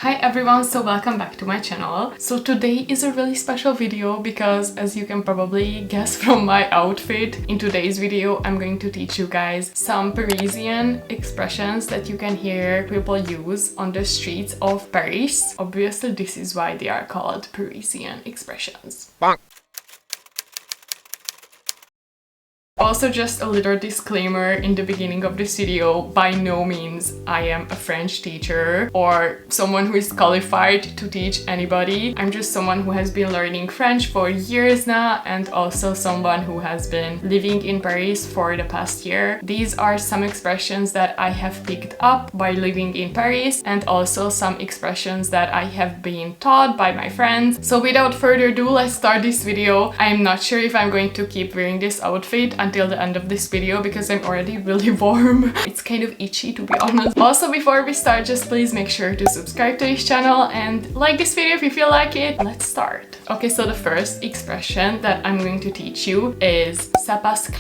Hi everyone, so welcome back to my channel. So today is a really special video because, as you can probably guess from my outfit, in today's video I'm going to teach you guys some Parisian expressions that you can hear people use on the streets of Paris. Obviously this is why they are called Parisian expressions. Also, just a little disclaimer in the beginning of this video, by no means I am a French teacher or someone who is qualified to teach anybody. I'm just someone who has been learning French for years now and also someone who has been living in Paris for the past year. These are some expressions that I have picked up by living in Paris and also some expressions that I have been taught by my friends. So without further ado, let's start this video. I'm not sure if I'm going to keep wearing this outfit until the end of this video because I'm already really warm. It's kind of itchy, to be honest. Also, before we start, just please make sure to subscribe to this channel and like this video if you feel like it. Let's start. Okay, so the first expression that I'm going to teach you is Sebacic.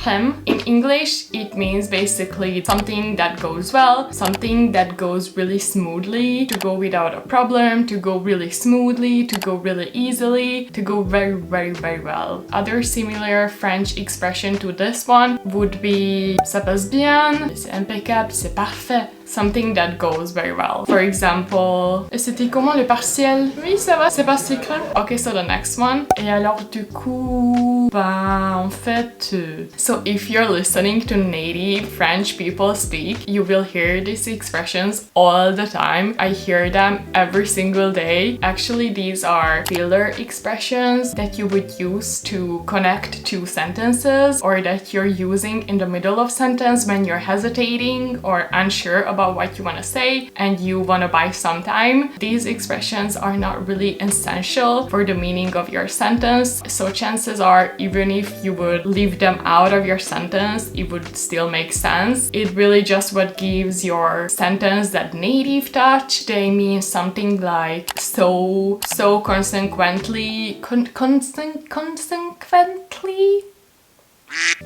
In English, it means basically something that goes well, something that goes really smoothly, to go without a problem, to go really smoothly, to go really easily, to go very well. Other similar French expression to this one would be ça passe bien, c'est impeccable, c'est parfait. Something that goes very well. For example, c'était comment le partiel? Oui, ça va, c'est pas secret. Okay, so the next one. Et alors du coup, bah en fait, so if you're listening to native French people speak, you will hear these expressions all the time. I hear them every single day. Actually, these are filler expressions that you would use to connect two sentences or that you're using in the middle of sentence when you're hesitating or unsure about what you want to say and you want to buy some time. These expressions are not really essential for the meaning of your sentence, so chances are even if you would leave them out of your sentence, it would still make sense. It really just what gives your sentence that native touch. They mean something like so consequently,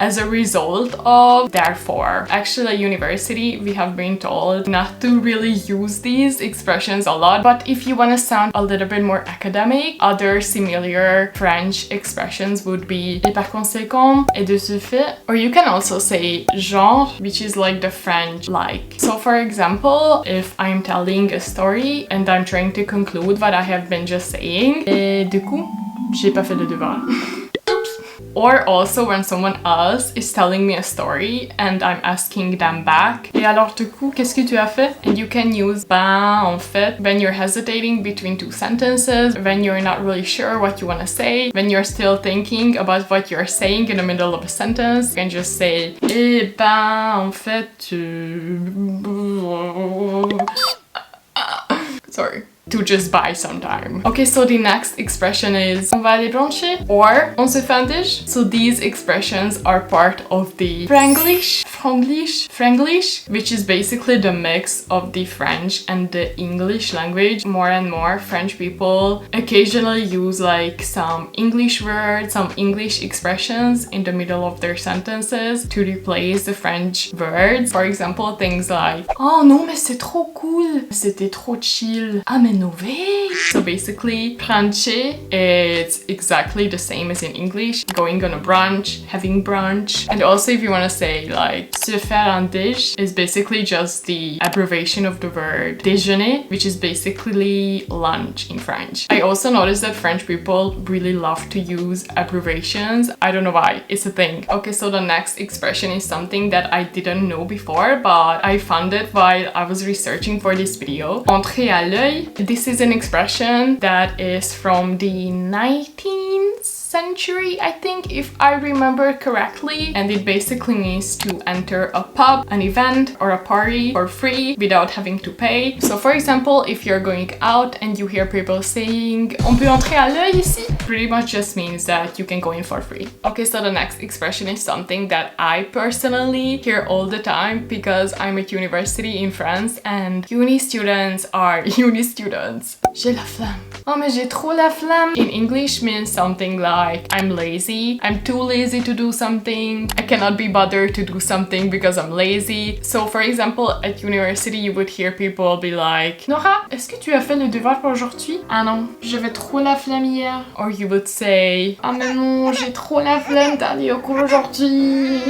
as a result of, therefore. Actually, at university, we have been told not to really use these expressions a lot, but if you want to sound a little bit more academic, other similar French expressions would be et par conséquent, et de ce fait, or you can also say genre, which is like the French like. So for example, if I'm telling a story and I'm trying to conclude what I have been just saying, et du coup, j'ai pas fait le devoir. Or also when someone else is telling me a story and I'm asking them back, et alors du coup, qu'est-ce que tu as fait? And you can use ben en fait when you're hesitating between two sentences, when you're not really sure what you want to say, when you're still thinking about what you're saying in the middle of a sentence. You can just say eh ben en fait sorry. To just buy some time. Okay, so the next expression is on va aller bruncher or on se fait un déj. So these expressions are part of the Franglish, which is basically the mix of the French and the English language. More and more French people occasionally use like some English words, some English expressions in the middle of their sentences to replace the French words. For example, things like oh non mais c'est trop cool, c'était trop chill, ah mais no way. So basically, bruncher is exactly the same as in English, going on a brunch, having brunch. And also if you want to say like se faire un déj is basically just the abbreviation of the word déjeuner, which is basically lunch in French. I also noticed that French people really love to use abbreviations. I don't know why, it's a thing. Okay, so the next expression is something that I didn't know before, but I found it while I was researching for this video. Entrer à l'œil. This is an expression that is from the 19th century, I think, if I remember correctly, and it basically means to enter a pub, an event, or a party for free without having to pay. So for example, if you're going out and you hear people saying on peut entrer à l'œil ici, pretty much just means that you can go in for free. Okay, so the next expression is something that I personally hear all the time because I'm at university in France and uni students are uni students. J'ai la flamme. Oh mais j'ai trop la flamme. In English means something like like I'm lazy. I'm too lazy to do something. I cannot be bothered to do something because I'm lazy. So for example, at university, you would hear people be like, Nora, est-ce que tu as fait le devoir pour aujourd'hui? Ah non, j'avais trop la flemme hier. Or you would say, ah mais non, j'ai trop la flemme d'aller au cours aujourd'hui.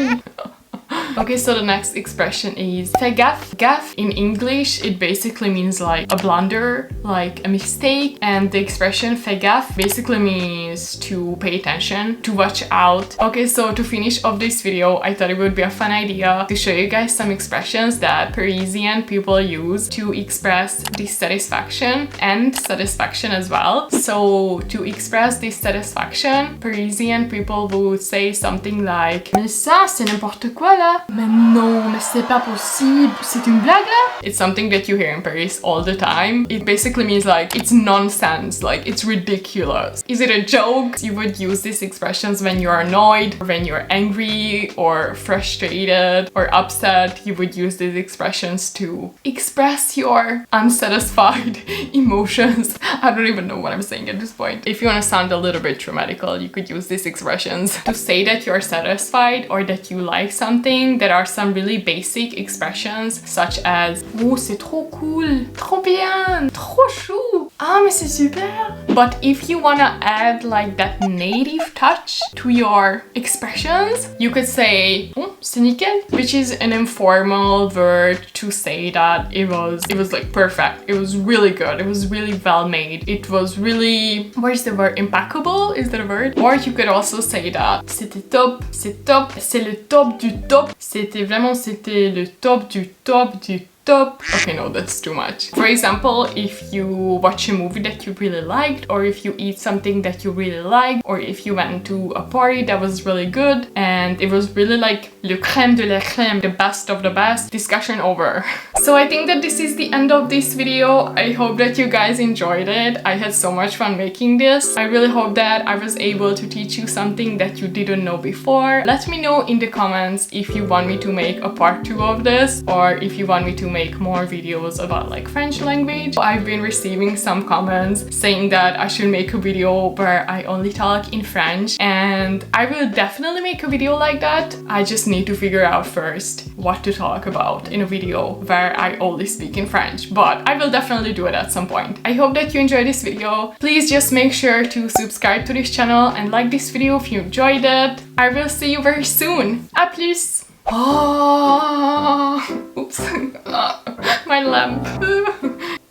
Okay, so the next expression is fais gaffe. Gaffe in English, it basically means like a blunder, like a mistake. And the expression fais gaffe basically means to pay attention, to watch out. Okay, so to finish off this video, I thought it would be a fun idea to show you guys some expressions that Parisian people use to express dissatisfaction and satisfaction as well. So to express dissatisfaction, Parisian people would say something like mais ça, c'est n'importe quoi là. Mais non, mais c'est pas possible. C'est une blague là? It's something that you hear in Paris all the time. It basically means like it's nonsense, like it's ridiculous. Is it a joke? You would use these expressions when you're annoyed, or when you're angry, or frustrated, or upset. You would use these expressions to express your unsatisfied emotions. I don't even know what I'm saying at this point. If you want to sound a little bit dramatical, you could use these expressions to say that you're satisfied or that you like something. There are some really basic expressions such as oh c'est trop cool, trop bien, trop chou, ah mais c'est super. But if you wanna add like that native touch to your expressions, you could say oh c'est nickel, which is an informal word to say that it was like perfect, it was really good, it was really well made, it was really, what is the word, impeccable, is that a word? Or you could also say that c'était top, c'est le top du top. C'était le top du top du top. Okay, no, that's too much. For example, if you watch a movie that you really liked, or if you eat something that you really liked, or if you went to a party that was really good and it was really like le crème de la crème, the best of the best, discussion over. So I think that this is the end of this video. I hope that you guys enjoyed it. I had so much fun making this. I really hope that I was able to teach you something that you didn't know before. Let me know in the comments if you want me to make a part 2 of this, or if you want me to make more videos about like French language. I've been receiving some comments saying that I should make a video where I only talk in French, and I will definitely make a video like that. I just need to figure out first what to talk about in a video where I only speak in French, but I will definitely do it at some point. I hope that you enjoyed this video. Please just make sure to subscribe to this channel and like this video if you enjoyed it. I will see you very soon. À plus! Oh, oops, my lamp.